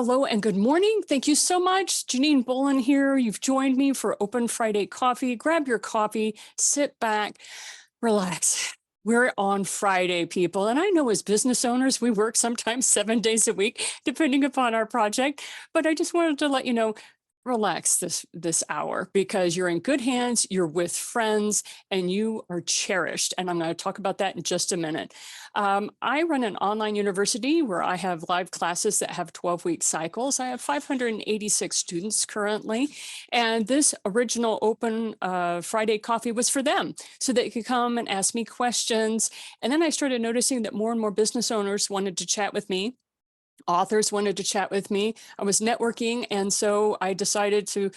Hello and good morning. Thank you so much. Janine Bolon here. You've joined me for Open Friday Coffee. Grab your coffee, sit back, relax. We're on Friday, people. And I know as business owners, we work sometimes 7 days a week, depending upon our project. But I just wanted to let you know, relax this hour because you're in good hands, you're with friends, and you are cherished. And I'm going to talk about that in just a minute. I run an online university where I have live classes that have 12-week cycles. I have 586 students currently. And this original Open Friday Coffee was for them so they could come and ask me questions. And then I started noticing that more and more business owners wanted to chat with me. Authors wanted to chat with me. I was networking, and so I decided to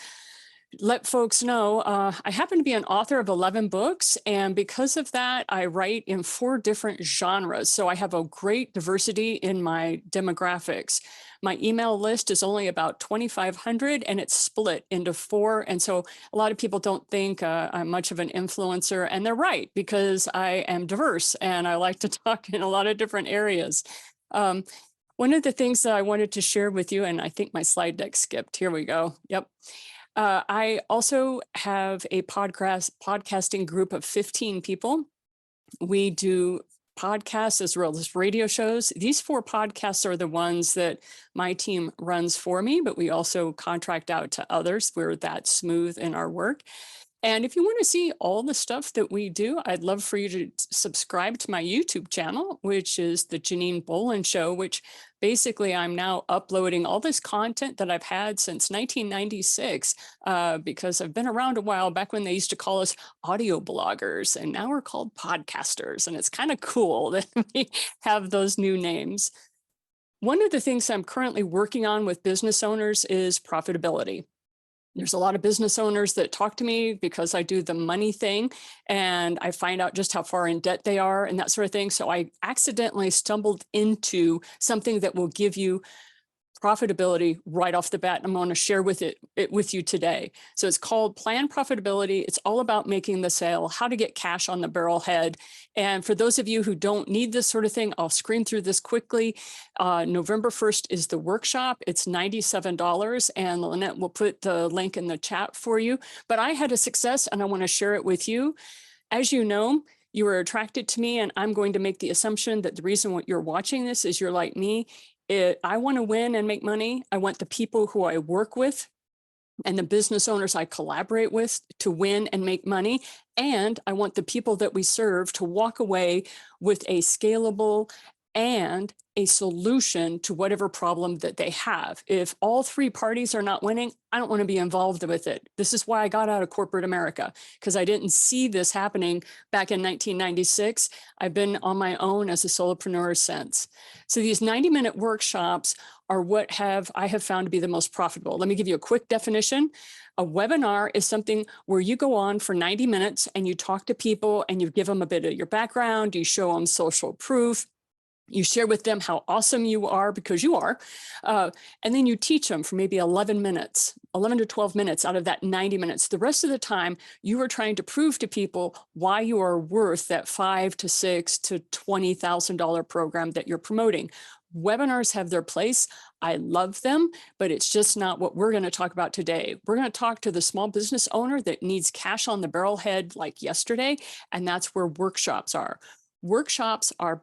let folks know I happen to be an author of 11 books, and because of that, I write in 4 different genres. So I have a great diversity in my demographics. My email list is only about 2,500, and it's split into 4. And so a lot of people don't think I'm much of an influencer, and they're right, because I am diverse and I like to talk in a lot of different areas. One of the things that I wanted to share with you, and I think my slide deck skipped. Here we go. Yep. I also have a podcasting group of 15 people. We do podcasts as well as radio shows. These 4 podcasts are the ones that my team runs for me, but we also contract out to others. We're that smooth in our work. And if you want to see all the stuff that we do, I'd love for you to subscribe to my YouTube channel, which is the Janine Bolon Show, which basically I'm now uploading all this content that I've had since 1996, because I've been around a while, back when they used to call us audio bloggers, and now we're called podcasters. And it's kind of cool that we have those new names. One of the things I'm currently working on with business owners is profitability. There's a lot of business owners that talk to me because I do the money thing, and I find out just how far in debt they are and that sort of thing. So I accidentally stumbled into something that will give you profitability right off the bat. I'm going to share it with you today. So it's called Plan Profitability. It's all about making the sale, how to get cash on the barrelhead. And for those of you who don't need this sort of thing, I'll screen through this quickly. November 1st is the workshop. It's $97, and Lynette will put the link in the chat for you. But I had a success, and I want to share it with you. As you know, you were attracted to me, and I'm going to make the assumption that the reason what you're watching this is you're like me. I want to win and make money. I want the people who I work with and the business owners I collaborate with to win and make money. And I want the people that we serve to walk away with a scalable and a solution to whatever problem that they have. If all 3 parties are not winning, I don't want to be involved with it. This is why I got out of corporate America, because I didn't see this happening back in 1996. I've been on my own as a solopreneur since. So these 90-minute workshops are what I have found to be the most profitable. Let me give you a quick definition. A webinar is something where you go on for 90 minutes and you talk to people and you give them a bit of your background, you show them social proof, you share with them how awesome you are, because you are, and then you teach them for maybe 11 to 12 minutes out of that 90 minutes. The rest of the time, you are trying to prove to people why you are worth that $5,000 to $6,000 to $20,000 program that you're promoting. Webinars have their place. I love them, but it's just not what we're going to talk about today. We're going to talk to the small business owner that needs cash on the barrelhead like yesterday, and that's where workshops are. Workshops are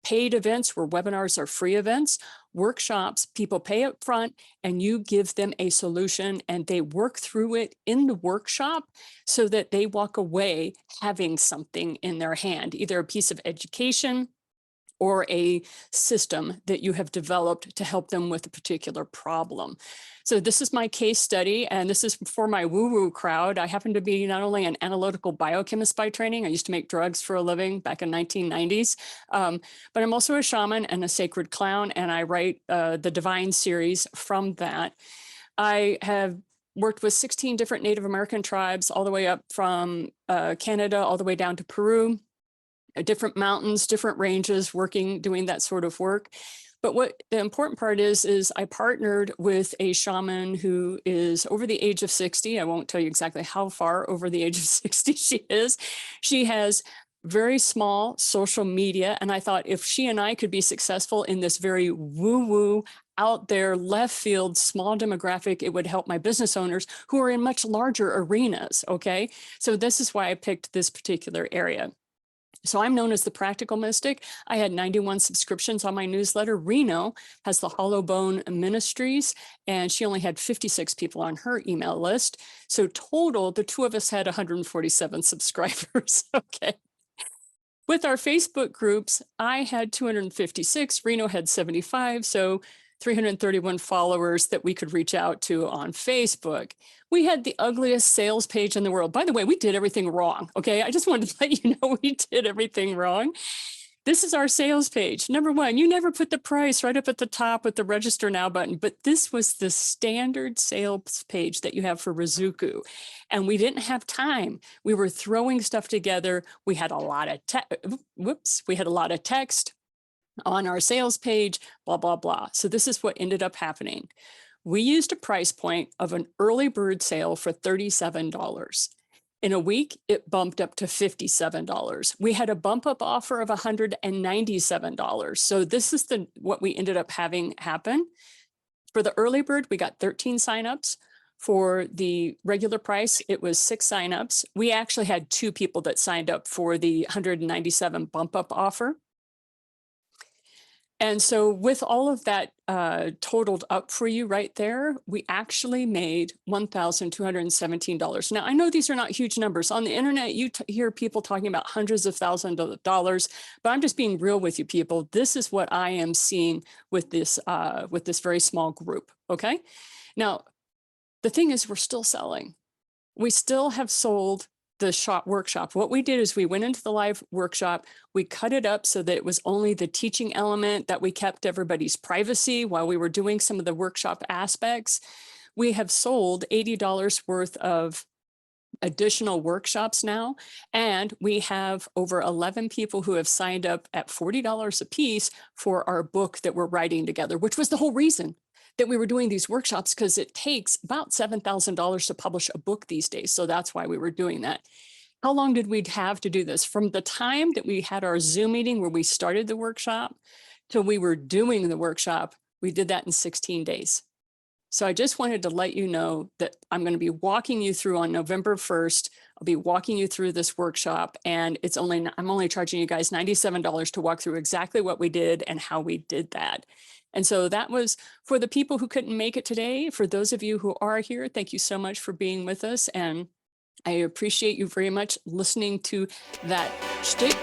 paid events where webinars are free events. Workshops, people pay up front and you give them a solution and they work through it in the workshop so that they walk away having something in their hand, either a piece of education or a system that you have developed to help them with a particular problem. So this is my case study, and this is for my woo-woo crowd. I happen to be not only an analytical biochemist by training, I used to make drugs for a living back in 1990s, but I'm also a shaman and a sacred clown, and I write the Divine series from that. I have worked with 16 different Native American tribes, all the way up from Canada, all the way down to Peru, different mountains, different ranges, doing that sort of work. But what the important part is I partnered with a shaman who is over the age of 60. I won't tell you exactly how far over the age of 60 she is. She has very small social media. And I thought if she and I could be successful in this very woo-woo, out there, left field, small demographic, it would help my business owners who are in much larger arenas, okay? So this is why I picked this particular area. So I'm known as the Practical Mystic. I had 91 subscriptions on my newsletter. Reno has the Hollow Bone Ministries, and she only had 56 people on her email list. So total, the two of us had 147 subscribers, okay? With our Facebook groups, I had 256, Reno had 75, so 331 followers that we could reach out to on Facebook. We had the ugliest sales page in the world. By the way, we did everything wrong, okay? I just wanted to let you know we did everything wrong. This is our sales page. Number one, you never put the price right up at the top with the register now button, but this was the standard sales page that you have for Rizuku. And we didn't have time. We were throwing stuff together. We had a lot of we had a lot of text on our sales page, blah, blah, blah. So this is what ended up happening. We used a price point of an early bird sale for $37. In a week, it bumped up to $57. We had a bump up offer of $197. So this is what we ended up having happen. For the early bird, we got 13 signups. For the regular price, it was 6 signups. We actually had 2 people that signed up for the 197 bump up offer. And so with all of that totaled up for you right there, we actually made $1,217. Now, I know these are not huge numbers. On the internet, you hear people talking about hundreds of thousands of dollars, but I'm just being real with you people. This is what I am seeing with this very small group, okay? Now, the thing is we're still selling. We still have sold the workshop. What we did is we went into the live workshop, we cut it up so that it was only the teaching element, that we kept everybody's privacy while we were doing some of the workshop aspects. We have sold $80 worth of additional workshops now, and we have over 11 people who have signed up at $40 a piece for our book that we're writing together, which was the whole reason that we were doing these workshops, because it takes about $7,000 to publish a book these days. So that's why we were doing that. How long did we have to do this? From the time that we had our Zoom meeting where we started the workshop till we were doing the workshop, we did that in 16 days. So I just wanted to let you know that I'm going to be walking you through on November 1st. I'll be walking you through this workshop, and I'm only charging you guys $97 to walk through exactly what we did and how we did that. And so that was for the people who couldn't make it today. For those of you who are here, thank you so much for being with us. And I appreciate you very much listening to that shtick